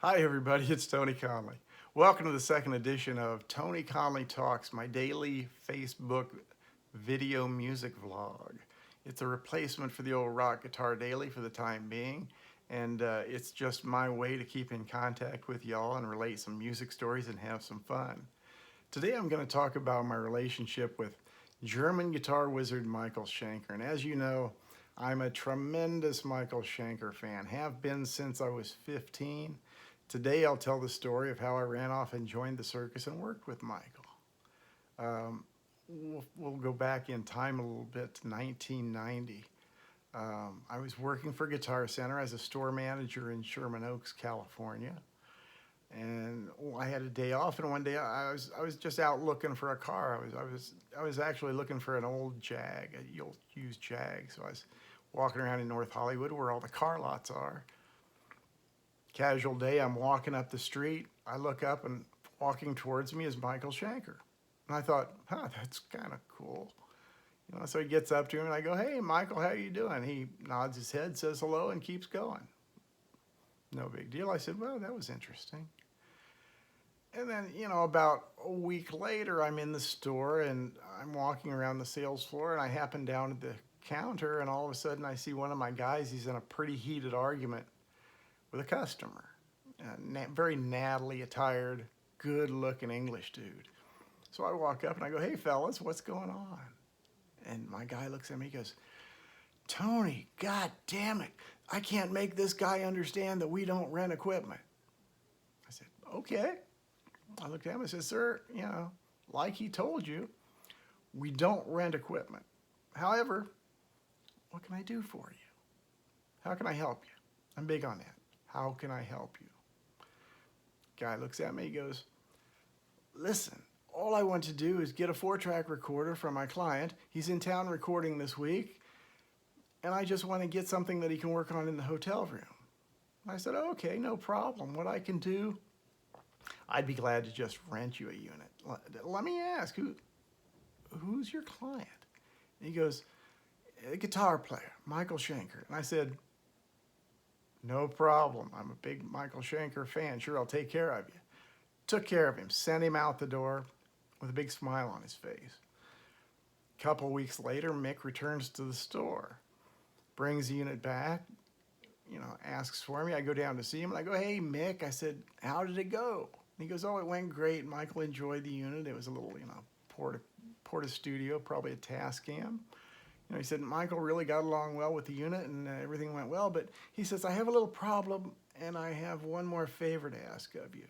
Hi everybody, it's Tony Conley. Welcome to the second edition of Tony Conley Talks, my daily Facebook video music vlog. It's a replacement for the old Rock Guitar Daily for the time being, and it's just my way to keep in contact with y'all and relate some music stories and have some fun. Today I'm going to talk about my relationship with German guitar wizard Michael Schenker, and as you know, I'm a tremendous Michael Schenker fan, have been since I was 15. Today I'll tell the story of how I ran off and joined the circus and worked with Michael. We'll go back in time a little bit to 1990. I was working for Guitar Center as a store manager in Sherman Oaks, California. And I had a day off, and one day I was just out looking for a car. I was actually looking for an old Jag, a old used Jag. So I was walking around in North Hollywood where all the car lots are. Casual day, I'm walking up the street. I look up, and walking towards me is Michael Schenker. And I thought, that's kind of cool. So he gets up to me, and I go, "Hey, Michael, how you doing?" He nods his head, says hello, and keeps going. No big deal. I said, "Well, that was interesting." And then, about a week later, I'm in the store, and I'm walking around the sales floor, and I happen down at the counter, and all of a sudden I see one of my guys. He's in a pretty heated argument with a customer. Very nattily attired, good-looking English dude. So I walk up and I go, "Hey, fellas, what's going on?" And my guy looks at me, he goes, "Tony, God damn it, I can't make this guy understand that we don't rent equipment." I said, "Okay." I looked at him and said, "Sir, like he told you, we don't rent equipment. However, what can I do for you? How can I help you?" I'm big on that. How can I help you? Guy looks at me, he goes, "Listen, all I want to do is get a 4-track recorder from my client. He's in town recording this week, and I just want to get something that he can work on in the hotel room." I said, "Okay, no problem. What I can do, I'd be glad to just rent you a unit. Let me ask, who's your client?" And he goes, "A guitar player, Michael Schenker." And I said, "No problem. I'm a big Michael Schenker fan. Sure, I'll take care of you." Took care of him, sent him out the door with a big smile on his face. A couple weeks later, Mick returns to the store, brings the unit back, asks for me. I go down to see him, and I go, "Hey, Mick," I said, "how did it go?" And he goes, "Oh, it went great. Michael enjoyed the unit. It was a little, Porta Studio, probably a Tascam. He said Michael really got along well with the unit, and everything went well, but he says, I have a little problem, and I have one more favor to ask of you."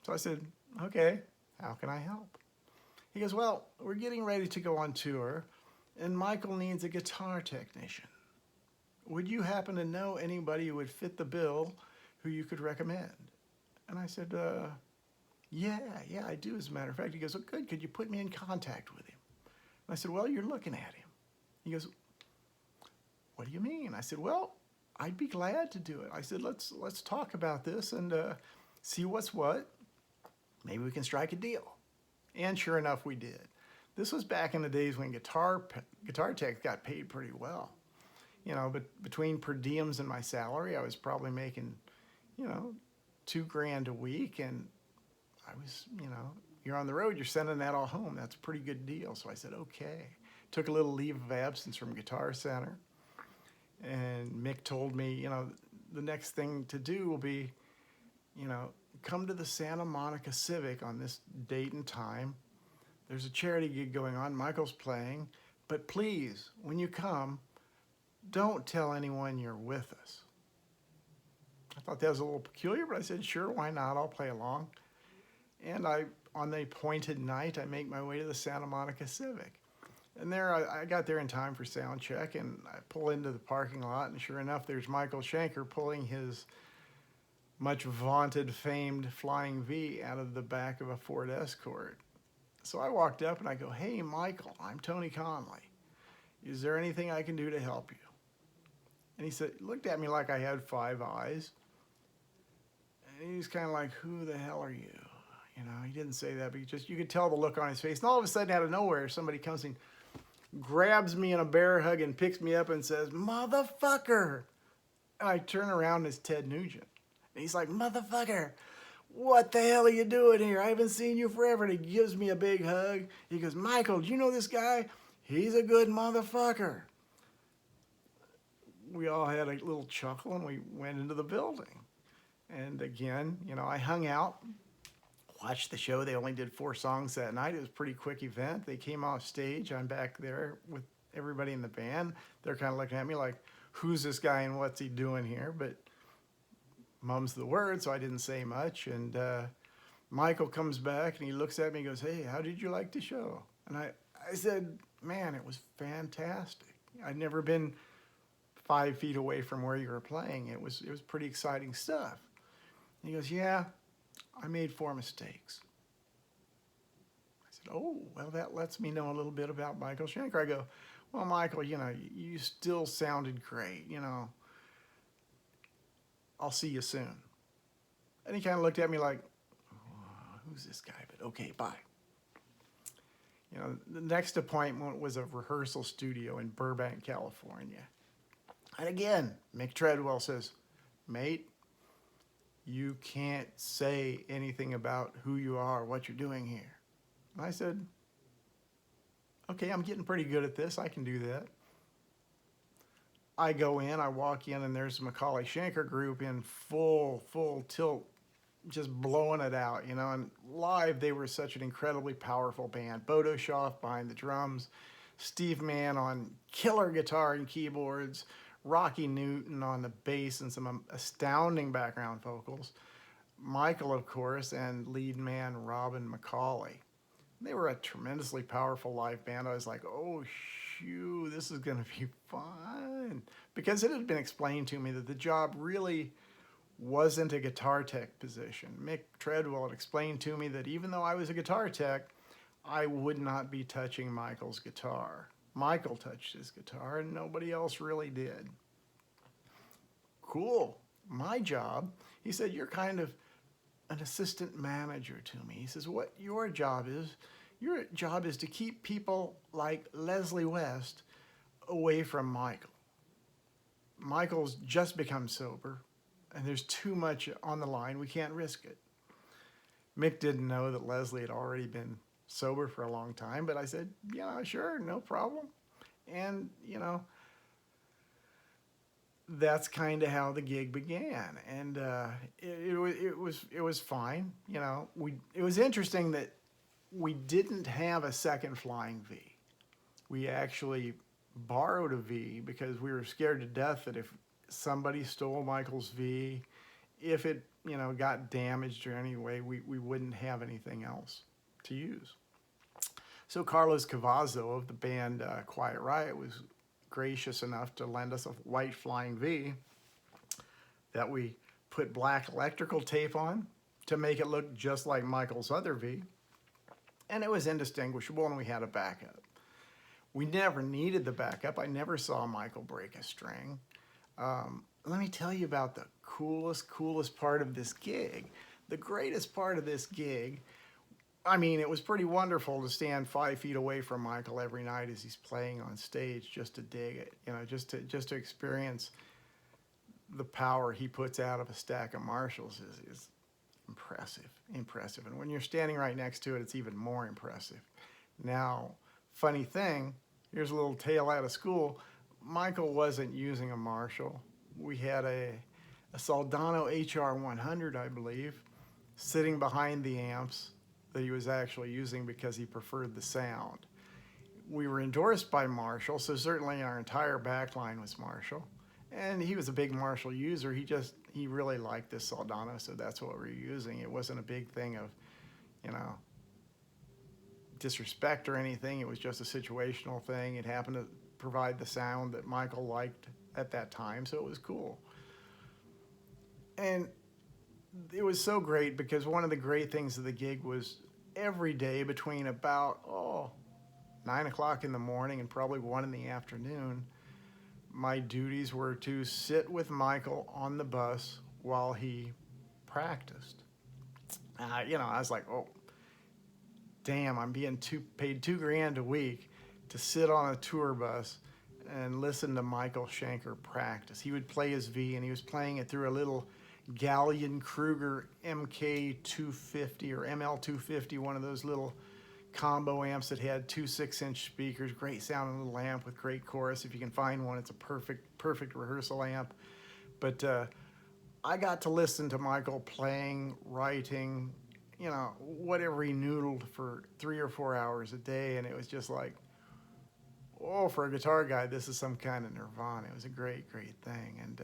So I said, "Okay, how can I help?" He goes, "Well, we're getting ready to go on tour, and Michael needs a guitar technician. Would you happen to know anybody who would fit the bill who you could recommend?" And I said, yeah, I do, as a matter of fact." He goes, "Oh, good, could you put me in contact with him?" And I said, "Well, you're looking at him." He goes, "What do you mean?" I said, "Well, I'd be glad to do it." I said, let's talk about this and see what's what. Maybe we can strike a deal." And sure enough, we did. This was back in the days when guitar techs got paid pretty well. But between per diems and my salary, I was probably making, $2,000 a week. And I was, you're on the road, you're sending that all home. That's a pretty good deal. So I said, okay. Took a little leave of absence from Guitar Center. And Mick told me, the next thing to do will be, come to the Santa Monica Civic on this date and time. There's a charity gig going on. Michael's playing. But please, when you come, don't tell anyone you're with us. I thought that was a little peculiar, but I said, sure, why not? I'll play along. And on the appointed night, I make my way to the Santa Monica Civic. And there, I got there in time for sound check, and I pull into the parking lot, and sure enough, there's Michael Schenker pulling his much vaunted, famed Flying V out of the back of a Ford Escort. So I walked up and I go, "Hey, Michael, I'm Tony Conley. Is there anything I can do to help you?" And he looked at me like I had 5 eyes. And he was kind of like, "Who the hell are you?" He didn't say that, but you could tell the look on his face. And all of a sudden, out of nowhere, somebody comes in, grabs me in a bear hug and picks me up and says, "Motherfucker." And I turn around, and it's Ted Nugent. And he's like, motherfucker, what the hell are you doing here? I haven't seen you forever. And he gives me a big hug. He goes, Michael, do you know this guy? He's a good motherfucker. We all had a little chuckle and we went into the building. And again, I hung out, watched the show. They only did 4 songs that night. It was a pretty quick event. They came off stage. I'm back there with everybody in the band. They're kind of looking at me like, who's this guy and what's he doing here? But mum's the word, so I didn't say much. And Michael comes back and he looks at me and goes, hey, how did you like the show? And I said, man, it was fantastic. I'd never been 5 feet away from where you were playing. It was pretty exciting stuff. And he goes, yeah, I made 4 mistakes. I said, oh, well, that lets me know a little bit about Michael Schenker. I go, well, Michael, you still sounded great, I'll see you soon. And he kind of looked at me like, oh, who's this guy? But okay, bye. The next appointment was a rehearsal studio in Burbank, California. And again, Mick Treadwell says, mate, you can't say anything about who you are, what you're doing here. And I said, okay, I'm getting pretty good at this. I can do that. I go in, I walk in, and there's the Macaulay Schenker group in full tilt, just blowing it out, and live they were such an incredibly powerful band. Bodo Schaaf behind the drums, Steve Mann on killer guitar and keyboards, Rocky Newton on the bass and some astounding background vocals, Michael, of course, and lead man Robin McCauley. They were a tremendously powerful live band. I was like, oh, shoot, this is going to be fun. Because it had been explained to me that the job really wasn't a guitar tech position. Mick Treadwell had explained to me that even though I was a guitar tech, I would not be touching Michael's guitar. Michael touched his guitar and nobody else really did. Cool. My job, he said, you're kind of an assistant manager to me. He says, what your job is to keep people like Leslie West away from Michael. Michael's just become sober, and there's too much on the line. We can't risk it. Mick didn't know that Leslie had already been sober for a long time, but I said, yeah, sure, no problem. And, that's kind of how the gig began. And it was fine. It was interesting that we didn't have a second flying V. We actually borrowed a V because we were scared to death that if somebody stole Michael's V, if it got damaged or any way, we wouldn't have anything else to use. So Carlos Cavazzo of the band Quiet Riot was gracious enough to lend us a white flying V that we put black electrical tape on to make it look just like Michael's other V. And it was indistinguishable, and we had a backup. We never needed the backup. I never saw Michael break a string. Let me tell you about the coolest part of this gig. The greatest part of this gig, it was pretty wonderful to stand 5 feet away from Michael every night as he's playing on stage just to dig it, just to experience the power he puts out of a stack of Marshalls is impressive. And when you're standing right next to it, it's even more impressive. Now, funny thing, here's a little tale out of school. Michael wasn't using a Marshall. We had a Soldano HR100, I believe, sitting behind the amps that he was actually using because he preferred the sound. We were endorsed by Marshall, so certainly our entire backline was Marshall. And he was a big Marshall user. He really liked this Soldano, so that's what we were using. It wasn't a big thing of, disrespect or anything. It was just a situational thing. It happened to provide the sound that Michael liked at that time, so it was cool. And it was so great because one of the great things of the gig was every day between about 9 o'clock in the morning and probably 1 in the afternoon, my duties were to sit with Michael on the bus while he practiced. I was like, oh, damn, I'm being paid $2,000 a week to sit on a tour bus and listen to Michael Schenker practice. He would play his V, and he was playing it through a little Gallion Kruger MK250 or ML250, one of those little combo amps that had two 6-inch speakers, great sounding little amp with great chorus. If you can find one, it's a perfect rehearsal amp. But I got to listen to Michael playing, writing, you know, whatever he noodled for 3 or 4 hours a day, and it was just like, oh, for a guitar guy, this is some kind of nirvana. It was a great thing. And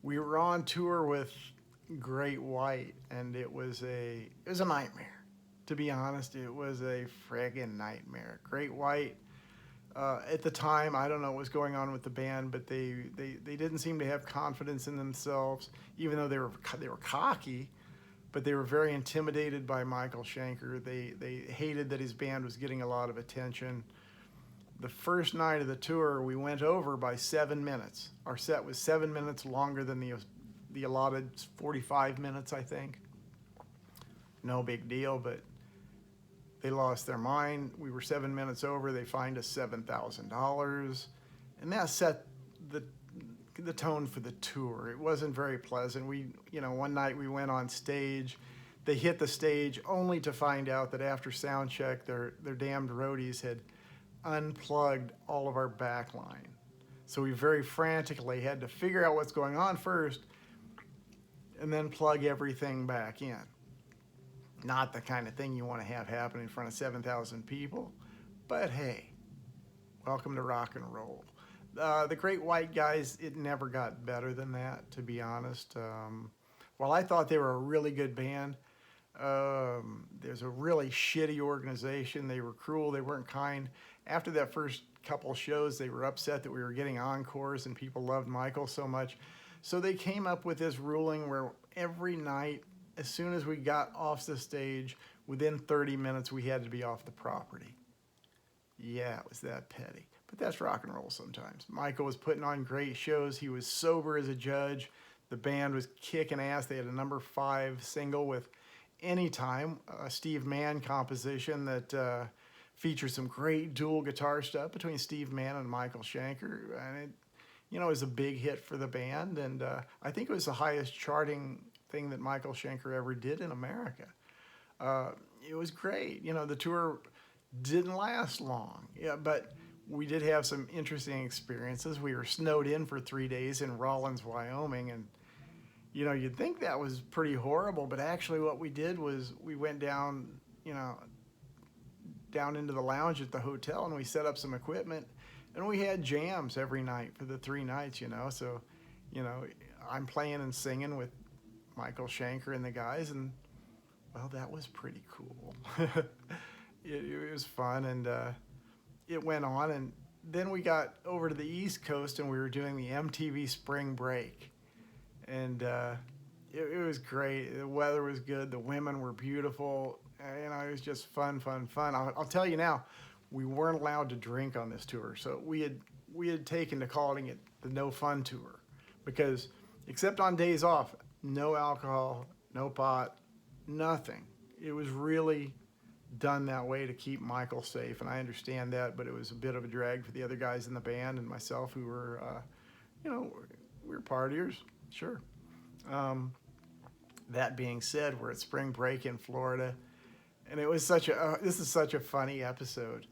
we were on tour with Great White, and it was a nightmare. To be honest, it was a friggin' nightmare. Great White, at the time, I don't know what was going on with the band, but they didn't seem to have confidence in themselves, even though they were cocky, but they were very intimidated by Michael Schenker. They hated that his band was getting a lot of attention. The first night of the tour, we went over by 7 minutes. Our set was 7 minutes longer than the allotted 45 minutes, I think. No big deal, but they lost their mind. We were 7 minutes over. They fined us $7,000, and that set the tone for the tour. It wasn't very pleasant. One night we went on stage. They hit the stage only to find out that after sound check, their damned roadies had unplugged all of our back line. So we very frantically had to figure out what's going on first and then plug everything back in. Not the kind of thing you want to have happen in front of 7,000 people, but hey, welcome to rock and roll. The Great White guys, it never got better than that, to be honest. While I thought they were a really good band, there's a really shitty organization. They were cruel, they weren't kind. After that first couple shows, they were upset that we were getting encores and people loved Michael so much. So they came up with this ruling where every night, as soon as we got off the stage, within 30 minutes, we had to be off the property. Yeah, it was that petty. But that's rock and roll sometimes. Michael was putting on great shows. He was sober as a judge. The band was kicking ass. They had a number 5 single with Anytime, a Steve Mann composition that features some great dual guitar stuff between Steve Mann and Michael Schenker. And it was a big hit for the band. And I think it was the highest charting thing that Michael Schenker ever did in America. It was great. The tour didn't last long, but we did have some interesting experiences. We were snowed in for 3 days in Rawlins, Wyoming, and you'd think that was pretty horrible, but actually what we did was we went down into the lounge at the hotel, and we set up some equipment, and we had jams every night for the 3 nights, So, I'm playing and singing with Michael Schenker and the guys, and well, that was pretty cool. It was fun, and it went on, and then we got over to the East Coast, and we were doing the MTV Spring Break, and it was great. The weather was good. The women were beautiful. It was just fun. I'll tell you now, we weren't allowed to drink on this tour, so we had taken to calling it the No Fun Tour, because except on days off, no alcohol, no pot, nothing. It was really done that way to keep Michael safe, and I understand that, but it was a bit of a drag for the other guys in the band and myself who were, we were partiers, sure. That being said, we're at spring break in Florida, and it was this is such a funny episode.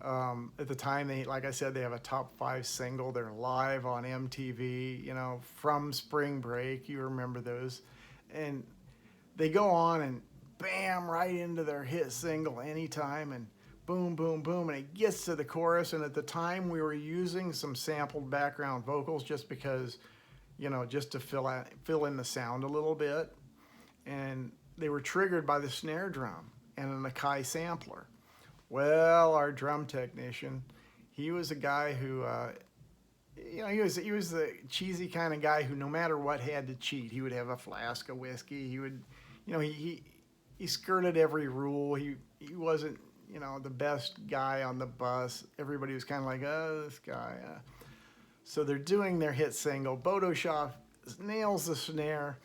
At the time, like I said, they have a top 5 single. They're live on MTV, from Spring Break. You remember those. And they go on and bam, right into their hit single, Anytime, and boom, boom, boom. And it gets to the chorus. And at the time, we were using some sampled background vocals just because, just to fill in the sound a little bit. And they were triggered by the snare drum and an Akai sampler. Well, our drum technician, he was a guy who, he was the cheesy kind of guy who no matter what had to cheat. He would have a flask of whiskey. He would, he skirted every rule. He wasn't, the best guy on the bus. Everybody was kind of like, oh, this guy. So they're doing their hit single. Bodo Shaw nails the snare.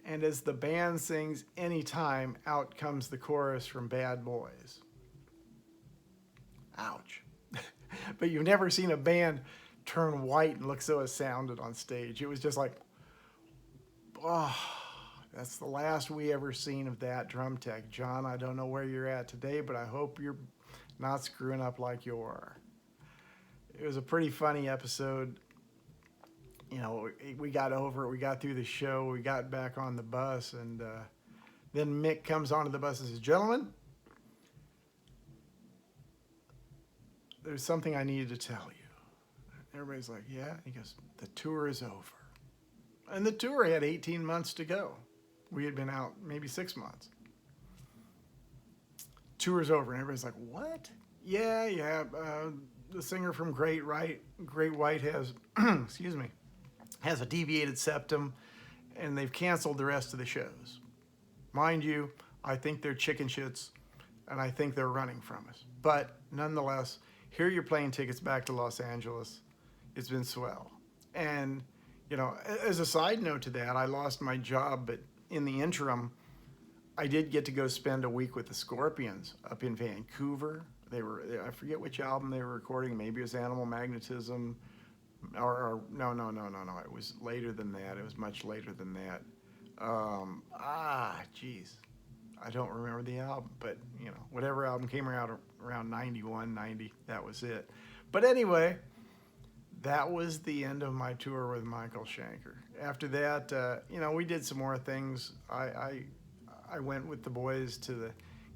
And as the band sings Anytime, out comes the chorus from Bad Boys. Ouch. But you've never seen a band turn white and look so astounded on stage. It was just like, Oh, that's the last we ever seen of that drum tech. John, I don't know where you're at today, but I hope you're not screwing up like you are. It was a pretty funny episode. You know, we got over it. We got through the show. We got back on the bus, and then Mick comes onto the bus and says, "Gentlemen, there's something I needed to tell you." Everybody's like, "Yeah?" He goes, "The tour is over." And the tour had 18 months to go. We had been out maybe 6 months. Tour's over, and everybody's like, "What?" Yeah. The singer from Great White has, excuse me, has a deviated septum, and they've canceled the rest of the shows. Mind you, I think they're chicken shits, and I think they're running from us. But nonetheless, here you're playing tickets back to Los Angeles. It's been swell. And, you know, as a side note to that, I lost my job, but in the interim, I did get to go spend a week with the Scorpions up in Vancouver. I forget which album they were recording. Maybe it was Animal Magnetism, or no. It was later than that. It was much later than that. Geez. I don't remember the album, but, you know, whatever album came out around 91, 90, that was it. But anyway, that was the end of my tour with Michael Schenker. After that, you know, we did some more things. I went with the boys to the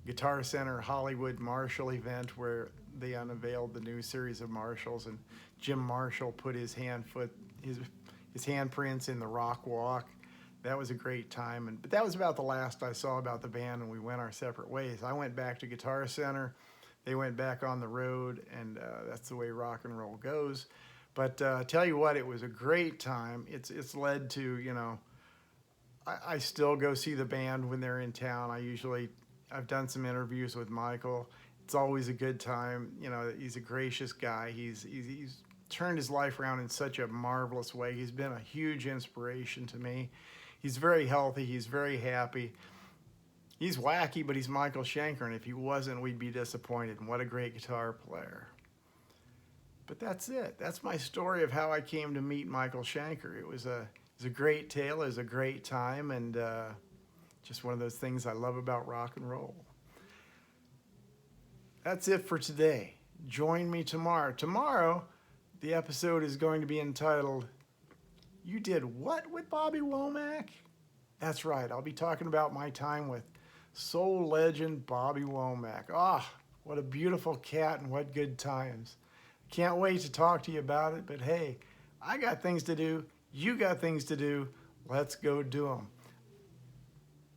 Guitar Center Hollywood Marshall event where they unveiled the new series of Marshalls, and Jim Marshall put his handprints in the rock walk. That was a great time, but that was about the last I saw about the band, and we went our separate ways. I went back to Guitar Center, they went back on the road, and that's the way rock and roll goes. But tell you what, it was a great time. It's led to, you know, I still go see the band when they're in town. I've done some interviews with Michael. It's always a good time. You know, he's a gracious guy. He's turned his life around in such a marvelous way. He's been a huge inspiration to me. He's very healthy. He's very happy. He's wacky, but he's Michael Schenker, and if he wasn't, we'd be disappointed. And what a great guitar player. But that's it. That's my story of how I came to meet Michael Schenker. It was a great tale. It was a great time, and just one of those things I love about rock and roll. That's it for today. Join me tomorrow. Tomorrow, the episode is going to be entitled, "You Did What with Bobby Womack?" That's right. I'll be talking about my time with soul legend Bobby Womack. What a beautiful cat and what good times. Can't wait to talk to you about it, but hey, I got things to do. You got things to do. Let's go do them.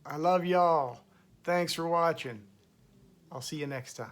I love y'all. Thanks for watching. I'll see you next time.